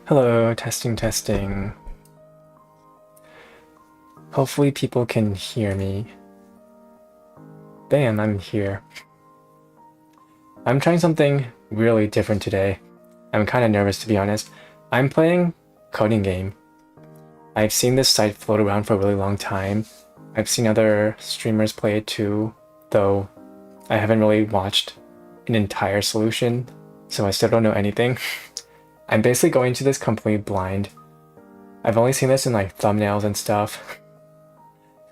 Hello, testing, testing. Hopefully people can hear me. Bam, I'm here. I'm trying something really different today. I'm kind of nervous, to be honest. I'm playing CodinGame. I've seen this site float around for a really long time. I've seen other streamers play it too, though I haven't really watched an entire solution, so I still don't know anything. I'm basically going to this completely blind. I've only seen this in like thumbnails and stuff.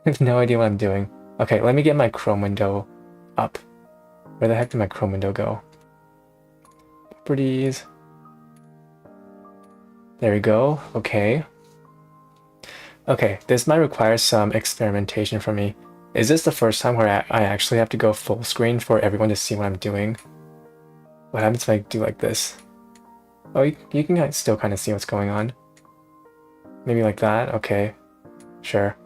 I have no idea what I'm doing. Okay, let me get my Chrome window up. Where the heck did my Chrome window go? Properties. There we go. Okay. Okay, this might require some experimentation from me. Is this the first time where I actually have to go full screen for everyone to see what I'm doing? What happens if I do like this? Oh, you can still kind of see what's going on. Maybe like that? Okay. Sure.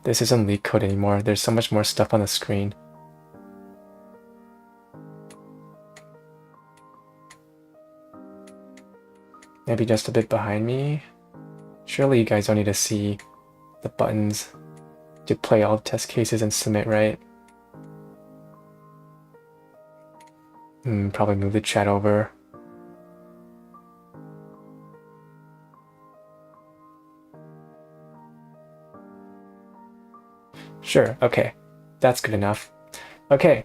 This isn't leak code anymore. There's so much more stuff on the screen. Maybe just a bit behind me. Surely you guys don't need to see the buttons to play all the test cases and submit, right? Probably move the chat over. Sure, okay. That's good enough. Okay.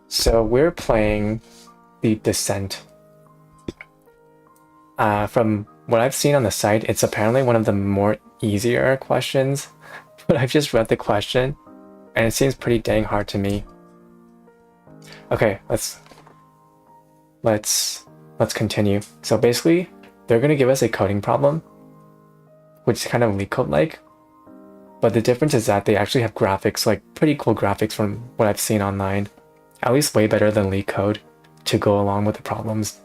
So we're playing the Descent. From what I've seen on the site, it's apparently one of the more easier questions, but I've just read the question and it seems pretty dang hard to me. Okay, let's continue. So basically, they're gonna give us a coding problem, which is kind of leak code like, but the difference is that they actually have graphics, like pretty cool graphics from what I've seen online, at least way better than leak code to go along with the problems.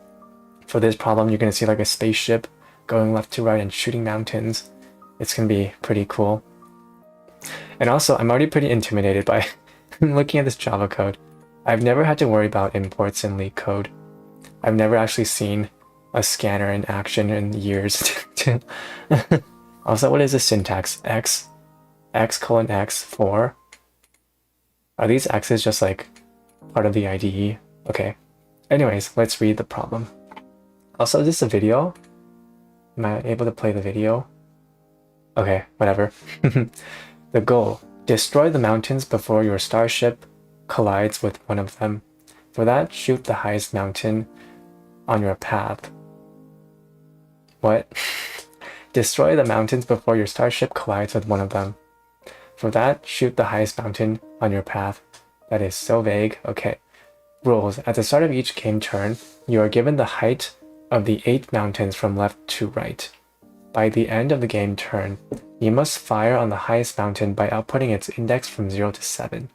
For this problem, you're going to see like a spaceship going left to right and shooting mountains. It's going to be pretty cool. And also, I'm already pretty intimidated by looking at this Java code. I've never had to worry about imports in leak code. I've never actually seen a scanner in action in years. Also, what is the syntax? X colon X 4? Are these X's just like part of the IDE? Okay. Anyways, let's read the problem. Also, is this a video? Am I able to play the video? Okay, whatever. The goal: destroy the mountains before your starship collides with one of them. For that, shoot the highest mountain on your path. What? Destroy the mountains before your starship collides with one of them. For that, shoot the highest mountain on your path. That is so vague. Okay. Rules: at the start of each game turn, you are given the height of the 8 mountains from left to right. By the end of the game turn, you must fire on the highest mountain by outputting its index from 0 to 7.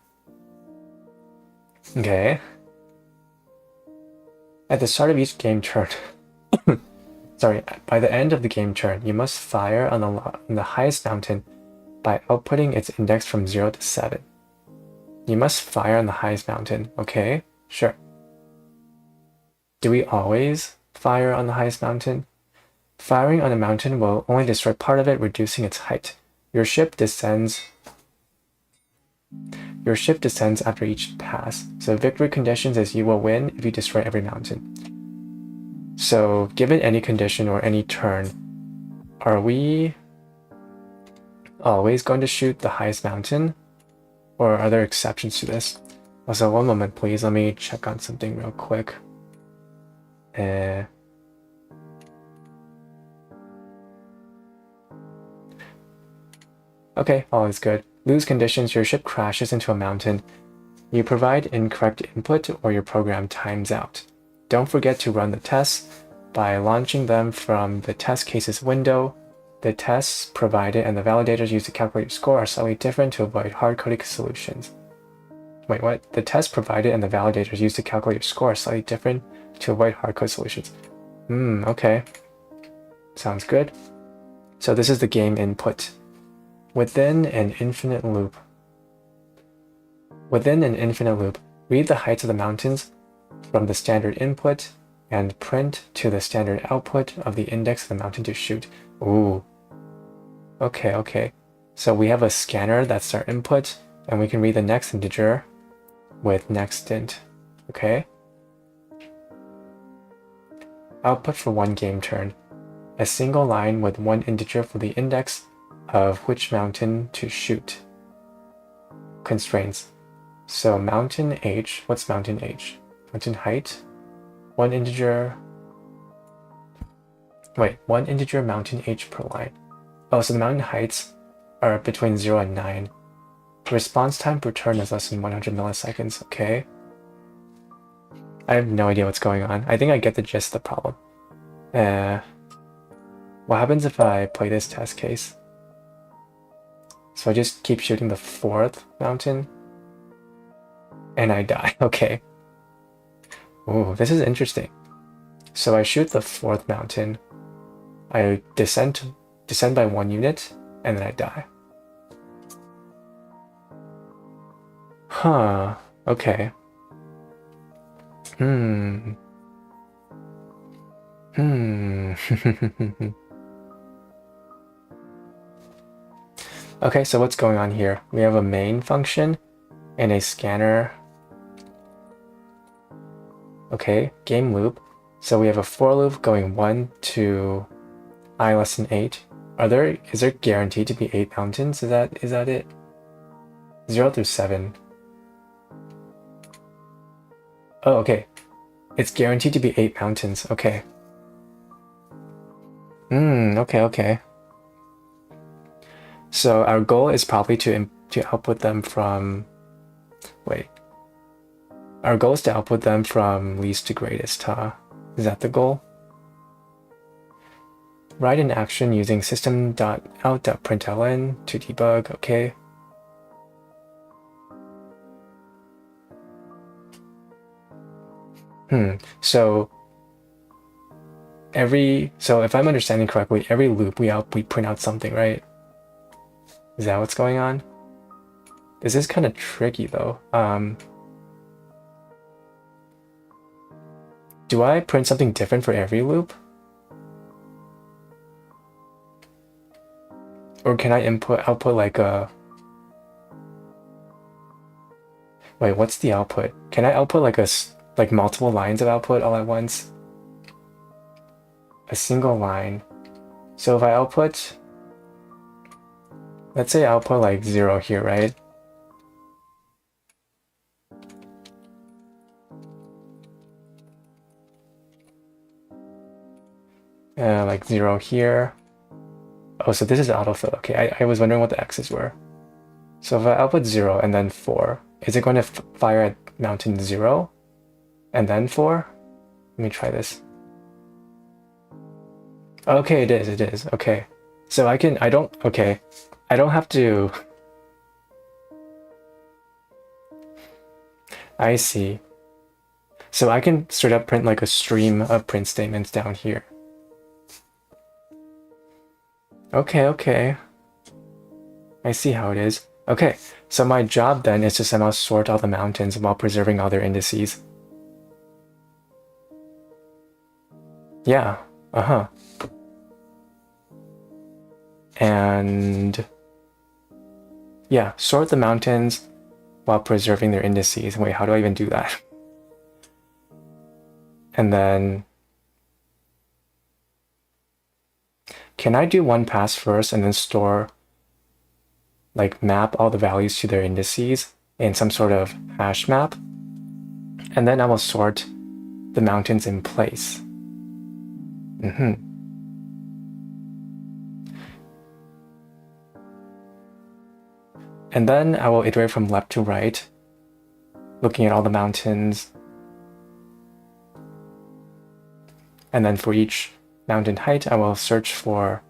Okay. At the start of each game turn, sorry, by the end of the game turn, you must fire on the highest mountain by outputting its index from 0 to 7. You must fire on the highest mountain. Okay, sure. Do we always fire on the highest mountain? Firing on a mountain will only destroy part of it, reducing its height. Your ship descends after each pass. So victory conditions is you will win if you destroy every mountain. So given any condition or any turn, are we always going to shoot the highest mountain? Or are there exceptions to this? Also, one moment please, let me check on something real quick. Okay, all is good. Lose conditions: your ship crashes into a mountain. You provide incorrect input or your program times out. Don't forget to run the tests by launching them from the test cases window. The tests provided and the validators used to calculate your score are slightly different to avoid hard-coded solutions. Wait, what? The tests provided and the validators used to calculate your score are slightly different to avoid hard-coded solutions. Okay. Sounds good. So this is the game input. Within an infinite loop. Within an infinite loop, read the heights of the mountains from the standard input and print to the standard output of the index of the mountain to shoot. Ooh. Okay. So we have a scanner, that's our input, and we can read the next integer with next int. Okay. Output for one game turn. A single line with one integer for the index of which mountain to shoot. Constraints. So mountain h, what's mountain h? Mountain height, one integer mountain h per line. Oh, so the mountain heights are between 0 and 9. Response time per turn is less than 100 milliseconds, okay? I have no idea what's going on. I think I get the gist of the problem. What happens if I play this test case? So I just keep shooting the 4th mountain, and I die, okay. Ooh, this is interesting. So I shoot the 4th mountain, I descend by 1 unit, and then I die. Huh, okay. Okay, so what's going on here? We have a main function and a scanner. Okay, game loop. So we have a for loop going 1 to I less than 8. Is there guaranteed to be 8 mountains? Is that it? 0 through 7. Oh, okay. It's guaranteed to be 8 mountains. Okay. Okay. So our goal is probably to output them from... Wait. Our goal is to output them from least to greatest, huh? Is that the goal? Write an action using system.out.println to debug, okay. So if I'm understanding correctly, every loop we print out something, right? Is that what's going on? This is kind of tricky though. Do I print something different for every loop? Or can I output like a... Wait, what's the output? Can I output like multiple lines of output all at once? A single line. So if I output... Let's say I output like 0 here, right? Like 0 here. Oh, so this is autofill. Okay, I was wondering what the x's were. So if I output 0 and then 4, is it going to fire at mountain 0 and then 4? Let me try this. Okay, it is. Okay. So I don't have to... I see. So I can straight up print like a stream of print statements down here. Okay. I see how it is. Okay, so my job then is to somehow sort all the mountains while preserving all their indices. Yeah, And yeah, sort the mountains while preserving their indices. Wait, how do I even do that? And then can I do one pass first and then store, like map all the values to their indices in some sort of hash map? And then I will sort the mountains in place. And then I will iterate from left to right, looking at all the mountains. And then for each mountain height, I will search for,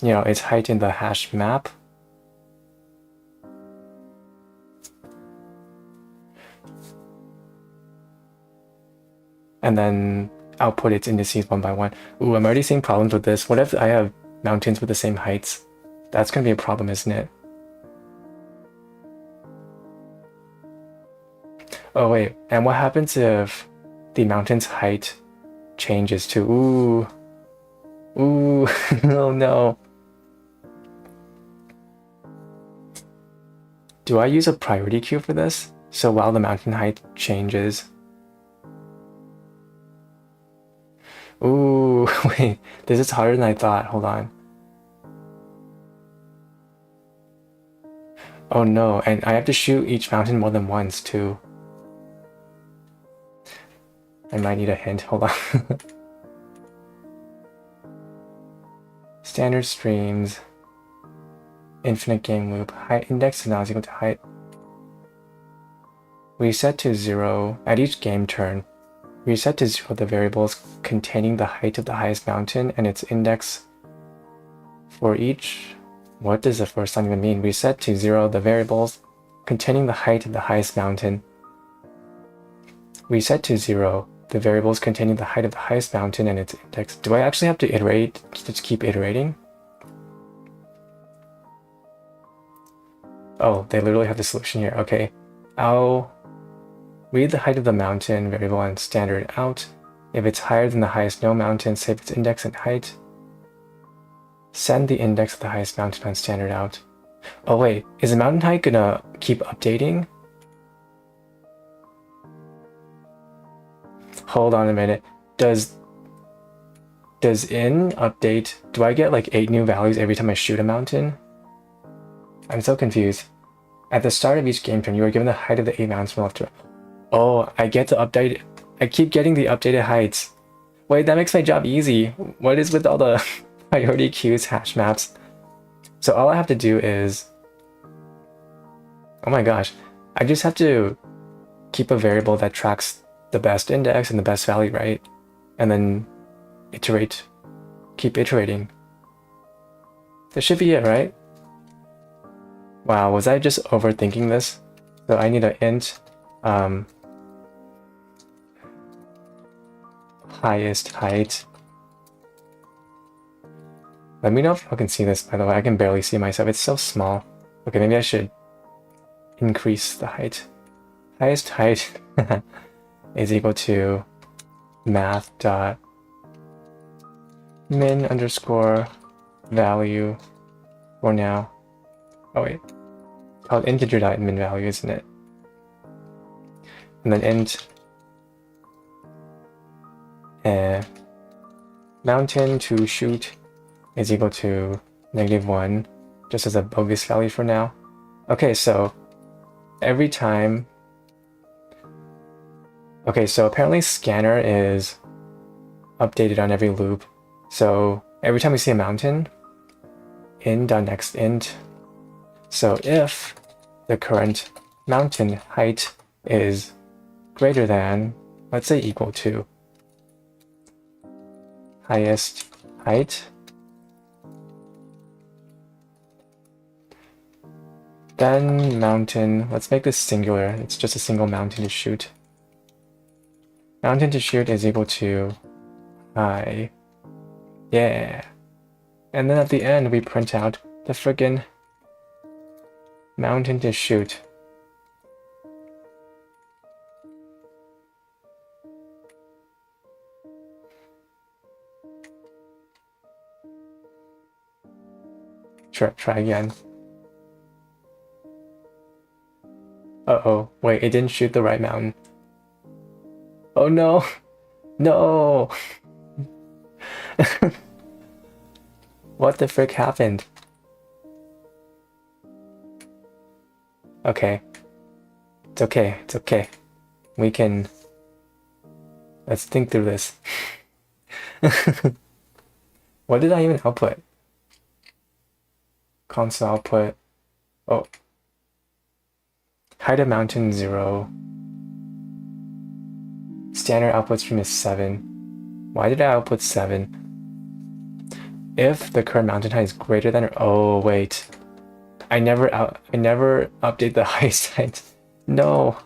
its height in the hash map. And then output its indices one by one. Ooh, I'm already seeing problems with this. What if I have mountains with the same heights? That's going to be a problem, isn't it? Oh wait, and what happens if the mountain's height changes to, ooh, oh no. Do I use a priority queue for this? So while the mountain height changes. Ooh, wait, this is harder than I thought. Hold on. Oh no, and I have to shoot each mountain more than once too. I might need a hint. Hold on. Standard streams. Infinite game loop. Height index is not equal to height. Reset to 0 at each game turn. Reset to 0 the variables containing the height of the highest mountain and its index for each. What does the first line even mean? Reset to 0 the variables containing the height of the highest mountain. Reset to 0 the variables containing the height of the highest mountain and its index. Do I actually have to iterate? Just keep iterating? Oh, they literally have the solution here. Okay. I'll read the height of the mountain variable and standard out. If it's higher than the highest known mountain, save its index and height. Send the index of the highest mountain on standard out. Oh wait, is the mountain height gonna keep updating? Hold on a minute. Does in update, do I get like 8 new values every time I shoot a mountain? I'm so confused. At the start of each game turn, you are given the height of the 8 mountains from left to right. Oh, I get to update. I keep getting the updated heights. Wait, that makes my job easy. What is with all the priority queues hash maps? So all I have to do is, oh my gosh, I just have to keep a variable that tracks the best index and the best value, right? And then iterate, keep iterating. That should be it, right? Wow, was I just overthinking this? So I need an int highest height. Let me know if I can see this, by the way. I can barely see myself. It's so small. Okay, maybe I should increase the height. Highest height is equal to math dot min underscore value for now. Oh wait, it's called integer dot min value, isn't it? And then int mountain to shoot is equal to -1, just as a bogus value for now. Okay, so every time. Okay, so apparently scanner is updated on every loop. So every time we see a mountain, in.next int. So if the current mountain height is greater than, let's say equal to, highest height, then mountain, let's make this singular, it's just a single mountain to shoot. Mountain to shoot is equal to high. Yeah. And then at the end we print out the friggin' mountain to shoot. Try again. Uh-oh, wait, it didn't shoot the right mountain. Oh no! No! What the frick happened? Okay. It's okay, it's okay. We can... Let's think through this. What did I even output? Console output. Oh. Height of mountain 0. Standard output stream is 7. Why did I output 7? If the current mountain height is greater than or... Oh, wait. I never update the highest height. No.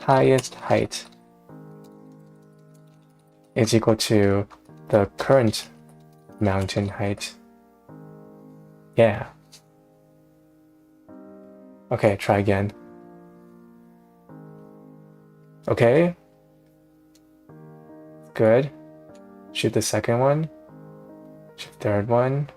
Highest height is equal to the current mountain height. Yeah. Okay, try again. Okay, Good. Shoot the second one. Shoot the third one.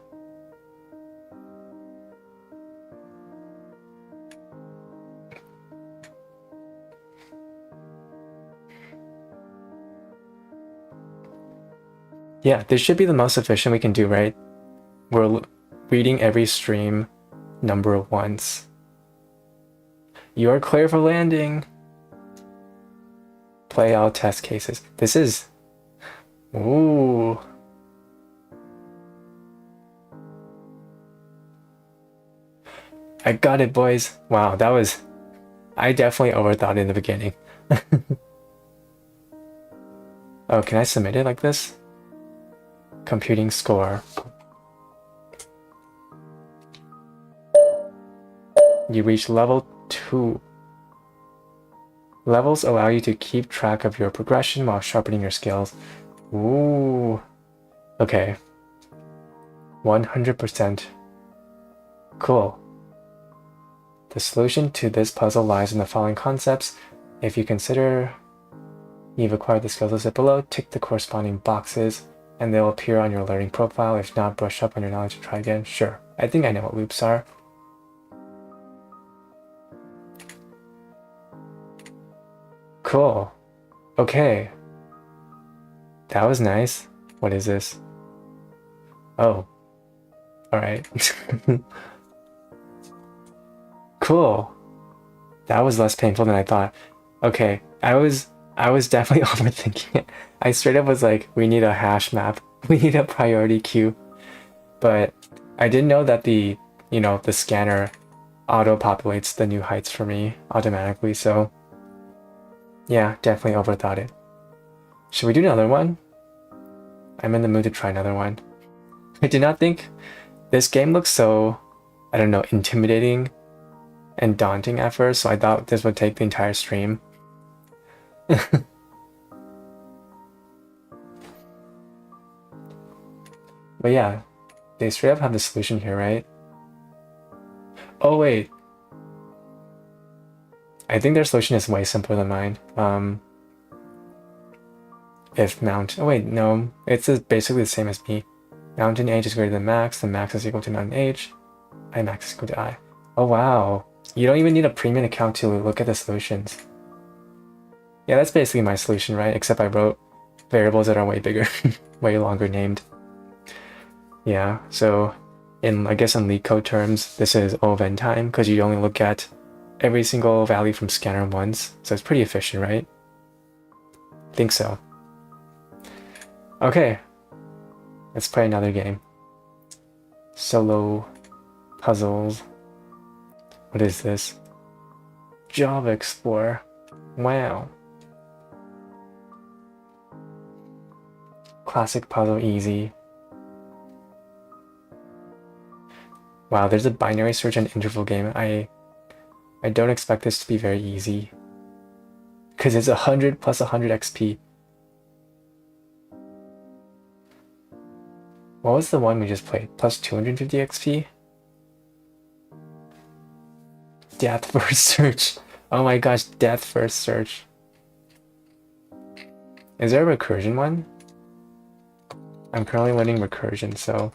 Yeah, this should be the most efficient we can do, right? We're reading every stream number once. You are clear for landing. Play all test cases. This is... Ooh. I got it, boys. Wow, that was... I definitely overthought it in the beginning. Oh, can I submit it like this? Computing score. You reach level 2. Levels allow you to keep track of your progression while sharpening your skills. Ooh. Okay. 100%. Cool. The solution to this puzzle lies in the following concepts. If you consider you've acquired the skills listed below, tick the corresponding boxes and they'll appear on your learning profile. If not, brush up on your knowledge and try again. Sure. I think I know what loops are. Cool. Okay. That was nice. What is this? Oh. Alright. Cool. That was less painful than I thought. Okay. I was definitely overthinking it. I straight up was like, we need a hash map. We need a priority queue. But I didn't know that the scanner auto-populates the new heights for me automatically, so yeah, definitely overthought it. Should we do another one? I'm in the mood to try another one. I did not think this game looks so, I don't know, intimidating and daunting at first, so I thought this would take the entire stream. But yeah, they straight up have the solution here, right? Oh wait. I think their solution is way simpler than mine. If mount... Oh wait, no. It's basically the same as me. Mountain age is greater than max. The max is equal to mountain age. I max is equal to I. Oh wow. You don't even need a premium account to look at the solutions. Yeah, that's basically my solution, right? Except I wrote variables that are way bigger. Way longer named. Yeah, so I guess in leak code terms, this is O of n time because you only look at every single value from scanner once. So it's pretty efficient, right? Think so. Okay, let's play another game. Solo puzzles. What is this? Java Explorer. Wow. Classic puzzle, easy. Wow, there's a binary search and interval game. I don't expect this to be very easy. Because it's 100 plus 100 XP. What was the one we just played? Plus 250 XP? Death first search. Oh my gosh, death first search. Is there a recursion one? I'm currently learning recursion, so...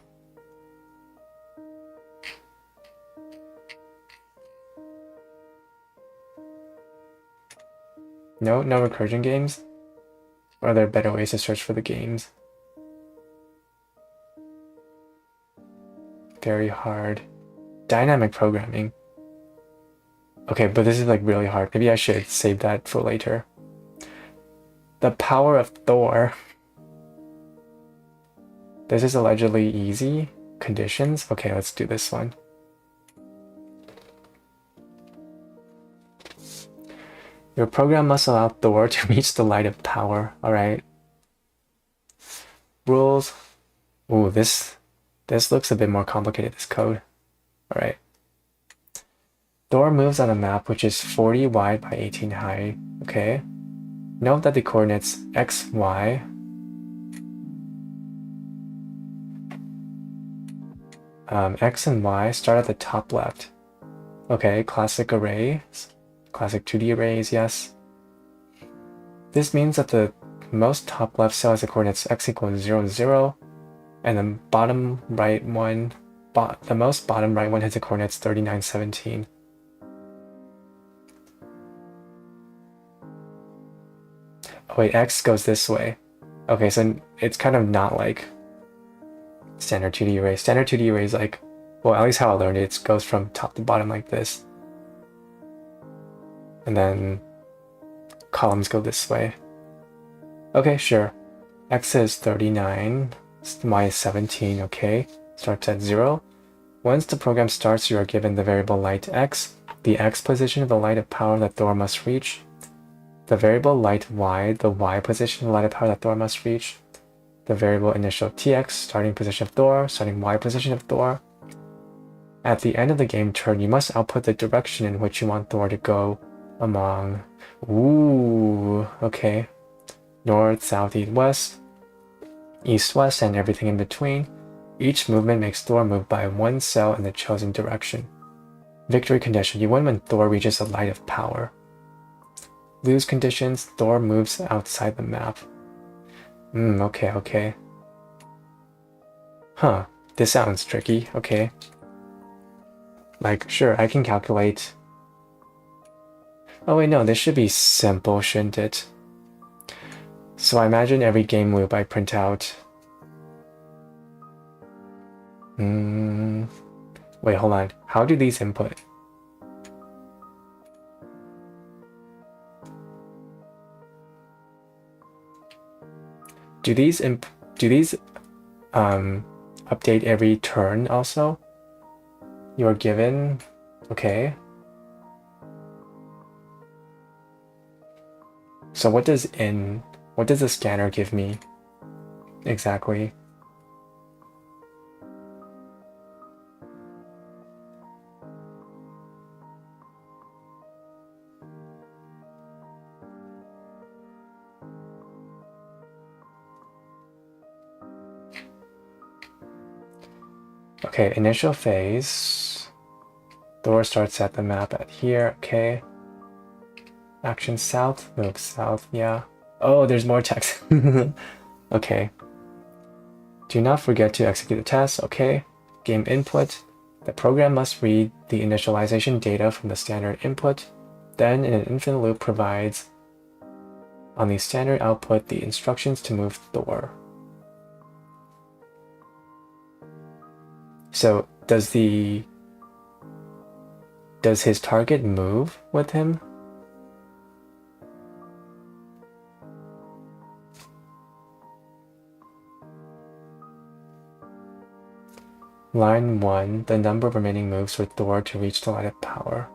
No recursion games? Or are there better ways to search for the games? Very hard. Dynamic programming. Okay, but this is like really hard. Maybe I should save that for later. The Power of Thor. This is allegedly easy. Conditions. Okay, let's do this one. Your program must allow Thor to reach the light of power. Alright. Rules. Ooh, this looks a bit more complicated, this code. Alright. Thor moves on a map which is 40 wide by 18 high. Okay. Note that the coordinates x, y x and y start at the top left. Okay, classic arrays. Classic 2D arrays, yes. This means that the most top left cell has the coordinates x equals 0, 0, and the bottom right one, the most bottom right one has the coordinates 39, 17. Oh wait, x goes this way. Okay, so it's kind of not like standard 2D array. Standard 2D array is like, well, at least how I learned it, it goes from top to bottom like this. And then columns go this way. Okay, sure. X is 39, y is 17, okay. Starts at 0. Once the program starts, you are given the variable light x, the x position of the light of power that Thor must reach, the variable light y, the y position of the light of power that Thor must reach, the variable initial tx, starting position of Thor, starting y position of Thor. At the end of the game turn, you must output the direction in which you want Thor to go among, ooh, okay, north, south, east, west, east, west, and everything in between. Each movement makes Thor move by one cell in the chosen direction. Victory condition, you win when Thor reaches the light of power. Lose conditions, Thor moves outside the map. Okay. Huh, this sounds tricky, okay. Like, sure, I can calculate. Oh wait, no, this should be simple, shouldn't it? So I imagine every game loop I print out. Wait, hold on. How do these input? Do these update every turn also? You're given, okay. So what does the scanner give me exactly? Okay, initial phase. Thor starts at the map at here, okay. Action south, move south, yeah. Oh, there's more text. Okay. Do not forget to execute the test, okay. Game input. The program must read the initialization data from the standard input, then in an infinite loop provides on the standard output the instructions to move Thor. So does his target move with him? Line 1, the number of remaining moves for Thor to reach the light of power.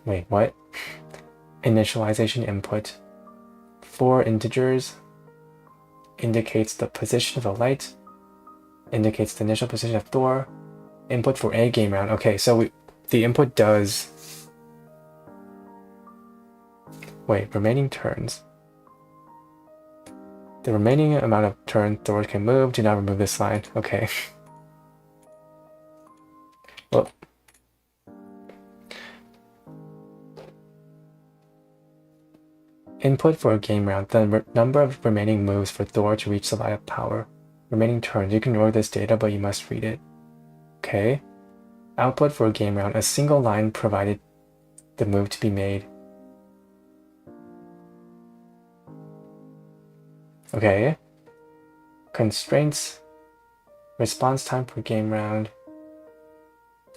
Wait, what? Initialization input. 4 integers indicates the position of the light, indicates the initial position of Thor. Input for a game round. Okay, so the input does... Wait, remaining turns. The remaining amount of turn Thor can move. Do not remove this line. Okay. Well, input for a game round. The number of remaining moves for Thor to reach the light of power. Remaining turns. You can ignore this data, but you must read it. Okay. Output for a game round. A single line provided the move to be made. Okay. Constraints. Response time per game round.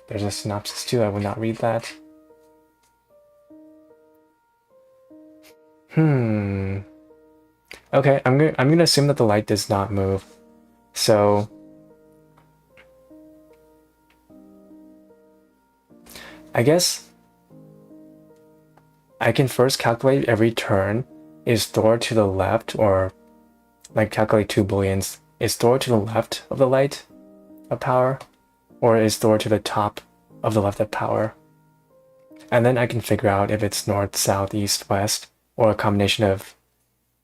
There's a synopsis too. I will not read that. Okay, I'm gonna assume that the light does not move. So I guess I can first calculate every turn. Is Thor to the left, or like calculate 2 booleans. Is Thor to the left of the light of power, or is Thor to the top of the left of power? And then I can figure out if it's north, south, east, west, or a combination of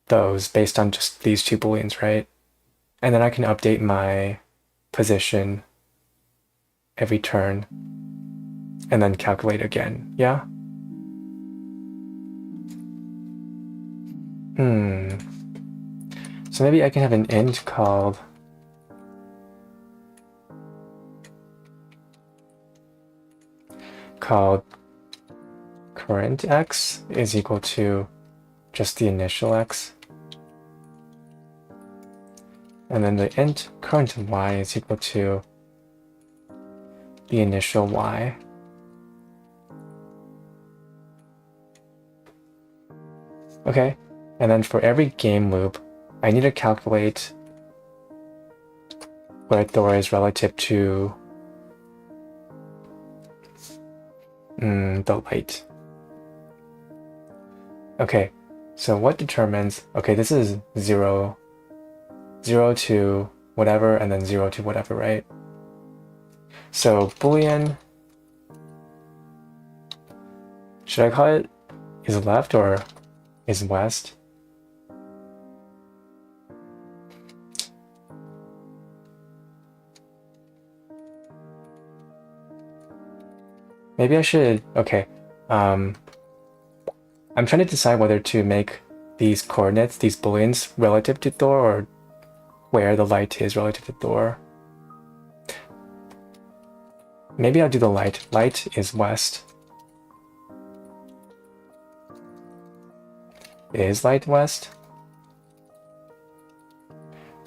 those based on just these 2 booleans, right? And then I can update my position every turn and then calculate again, yeah? So maybe I can have an int called current x is equal to just the initial x. And then the int current y is equal to the initial y. Okay, and then for every game loop, I need to calculate where Thor is relative to the light. Okay, so what determines, okay, this is 0 to whatever, and then 0 to whatever, right? So Boolean, should I call it is left or is west? Maybe I should, okay. I'm trying to decide whether to make these coordinates, these booleans, relative to Thor or where the light is relative to Thor. Maybe I'll do the light. Light is west. Is light west?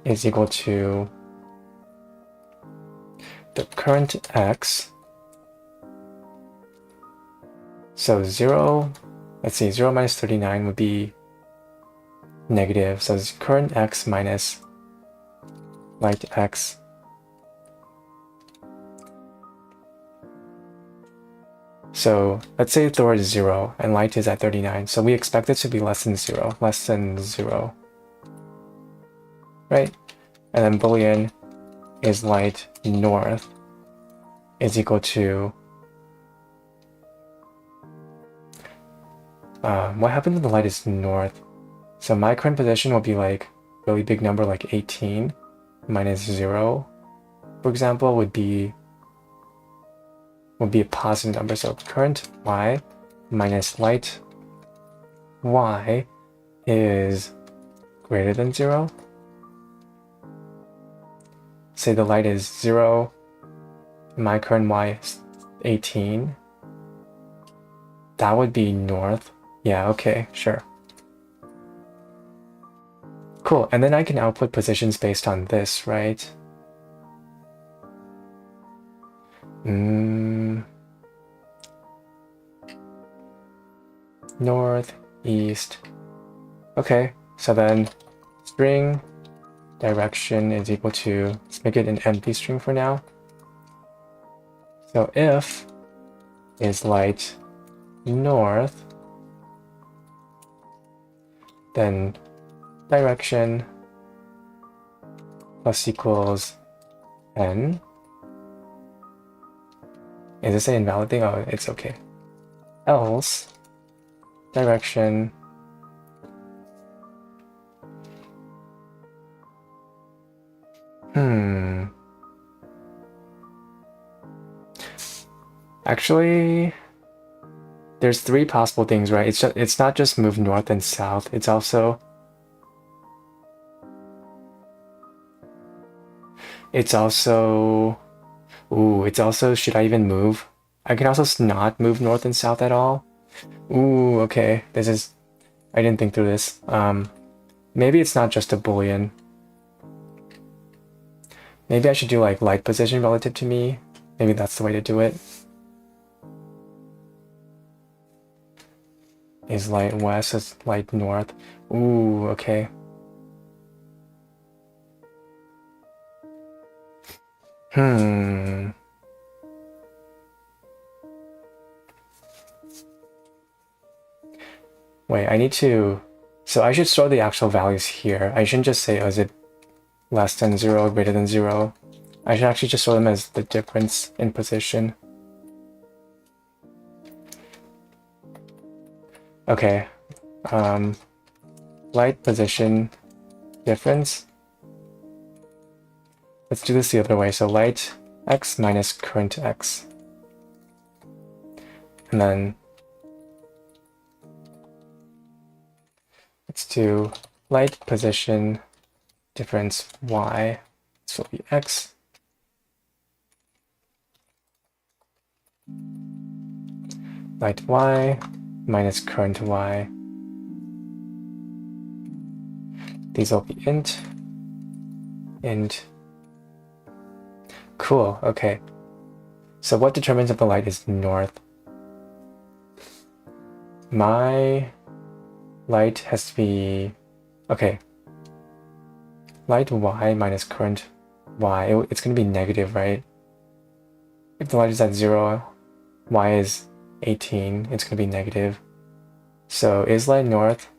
Is equal to the current x. So 0, let's see, 0 minus 39 would be negative. So it's current x minus light x. So let's say Thor is 0 and light is at 39. So we expect it to be less than 0, right? And then Boolean is light north is equal to what happens when the light is north? So my current position will be like a really big number, like 18 minus 0, for example, would be a positive number. So current y minus light y is greater than 0. Say the light is 0, my current y is 18. That would be north. Yeah, okay, sure. Cool, and then I can output positions based on this, right? North, east. Okay, so then string direction is equal to, let's make it an empty string for now. So if is light north, then direction plus equals n. Is this an invalid thing? Oh, it's okay. Else direction actually there's 3 possible things, right? It's not just move north and south, it's also should I even move? I can also not move north and south at all. Ooh, okay, I didn't think through this. Maybe it's not just a Boolean. Maybe I should do like light position relative to me. Maybe that's the way to do it. Is light west, is light north. Ooh, okay. Wait, I need to... So I should store the actual values here. I shouldn't just say, oh, is it less than 0 or greater than 0? I should actually just store them as the difference in position. Okay. Light position difference. Let's do this the other way. So light x minus current x. And then let's do light position difference y. This will be x. Light y minus current y. These will be int. Cool, okay. So what determines if the light is north? My light has to be, okay. Light y minus current y, it's going to be negative, right? If the light is at 0, y is 18, it's going to be negative. So is light north?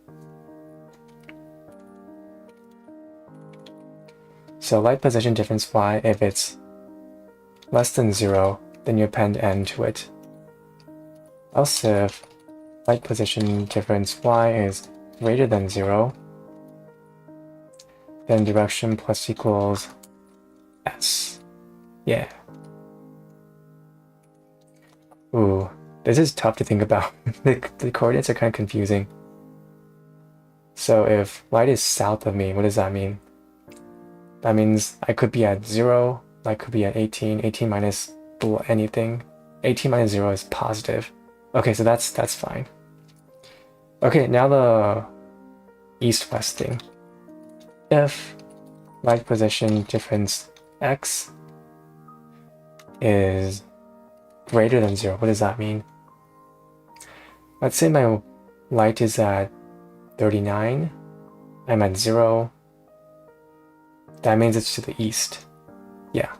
So light position difference y, if it's less than 0, then you append n to it. Else if light position difference y is greater than 0, then direction plus equals s. Yeah. Ooh, this is tough to think about. The coordinates are kind of confusing. So if light is south of me, what does that mean? That means I could be at 0, light could be at 18, 18 minus anything. 18 minus 0 is positive. Okay, so that's fine. Okay, now the east-west thing. If light position difference x is greater than 0, what does that mean? Let's say my light is at 39, I'm at 0, that means it's to the east. Yeah.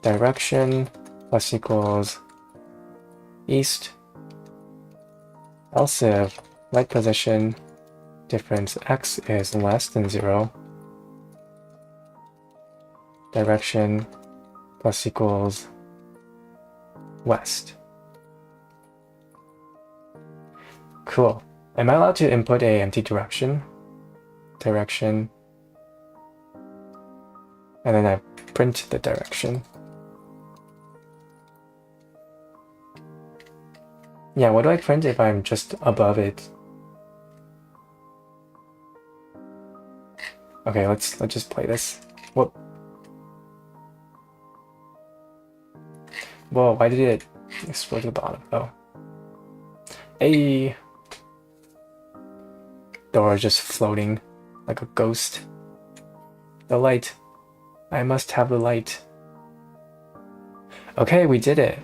Direction plus equals east. Else if light position difference x is less than 0, direction plus equals west. Cool. Am I allowed to input a empty direction? Direction. And then I print the direction. Yeah, what do I print if I'm just above it? Okay, let's just play this. Whoa. Whoa, why did it explode to the bottom? Oh. Hey! Dora just floating like a ghost. The light. I must have the light. Okay, we did it.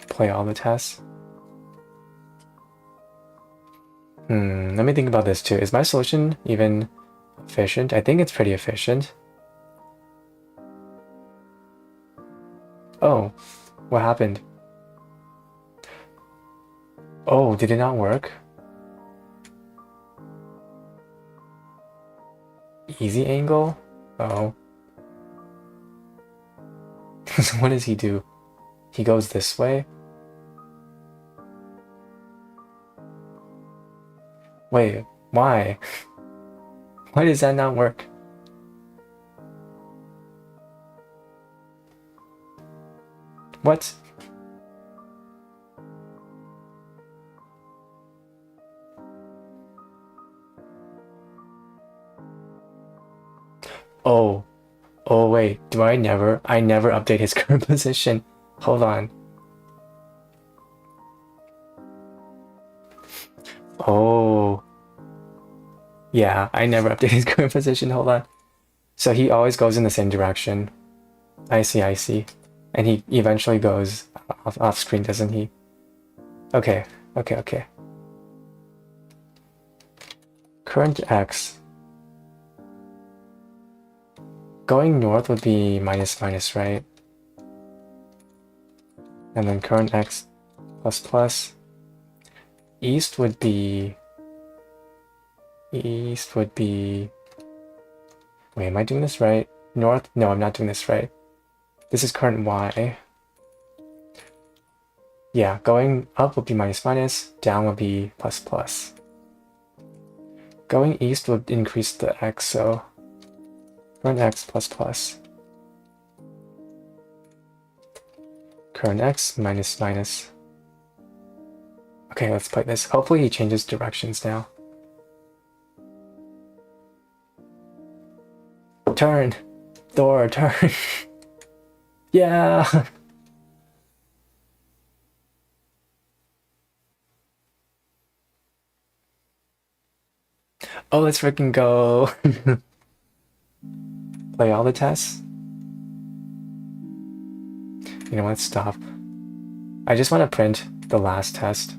Play all the tests. Let me think about this too. Is my solution even efficient? I think it's pretty efficient. Oh, what happened? Oh, did it not work? Easy angle? Oh. So what does he do? He goes this way? Wait, why? Why does that not work? What? Oh. Oh wait, I never update his current position. Hold on. Oh. Yeah, I never update his current position. Hold on. So he always goes in the same direction. I see. And he eventually goes off screen, doesn't he? Okay. Current x. Going north would be minus, right? And then current x plus. East would be... Wait, am I doing this right? North? No, I'm not doing this right. This is current y. Yeah, going up would be minus, down would be plus. Going east would increase the x, so current x plus. current x minus minus. Okay, let's play this. Hopefully he changes directions now. Turn! Door, turn! Yeah! Oh, let's freaking go! Play all the tests? You know what, stop. I just want to print the last test.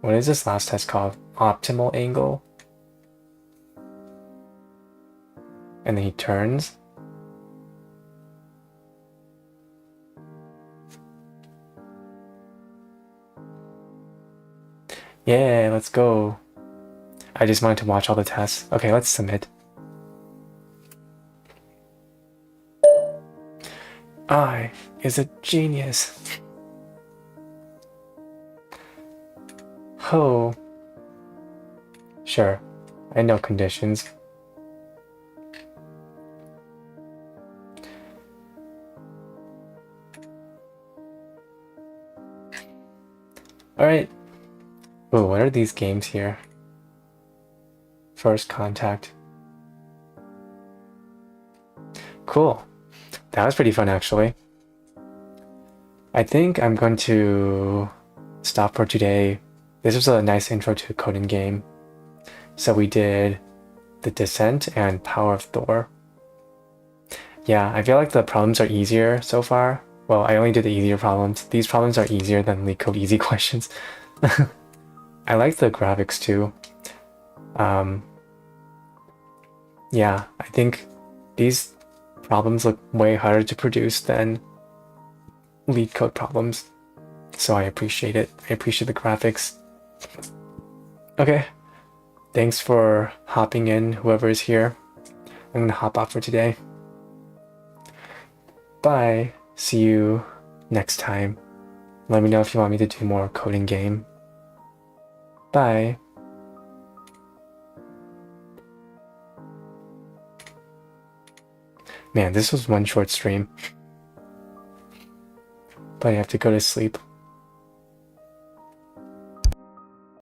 What is this last test called? Optimal angle? And then he turns. Yeah, let's go. I just wanted to watch all the tests. Okay, let's submit. I is a genius. Ho. Sure, I know conditions. Alright. Ooh, what are these games here? First contact. Cool. That was pretty fun, actually. I think I'm going to stop for today. This was a nice intro to CodinGame. So we did the Descent and Power of Thor. Yeah, I feel like the problems are easier so far. Well, I only did the easier problems. These problems are easier than LeetCode easy questions. I like the graphics too. Yeah, I think these problems look way harder to produce than LeetCode problems. So I appreciate it. I appreciate the graphics. Okay. Thanks for hopping in, whoever is here. I'm gonna hop off for today. Bye. See you next time. Let me know if you want me to do more CodinGame. Bye. Man, this was one short stream. But I have to go to sleep.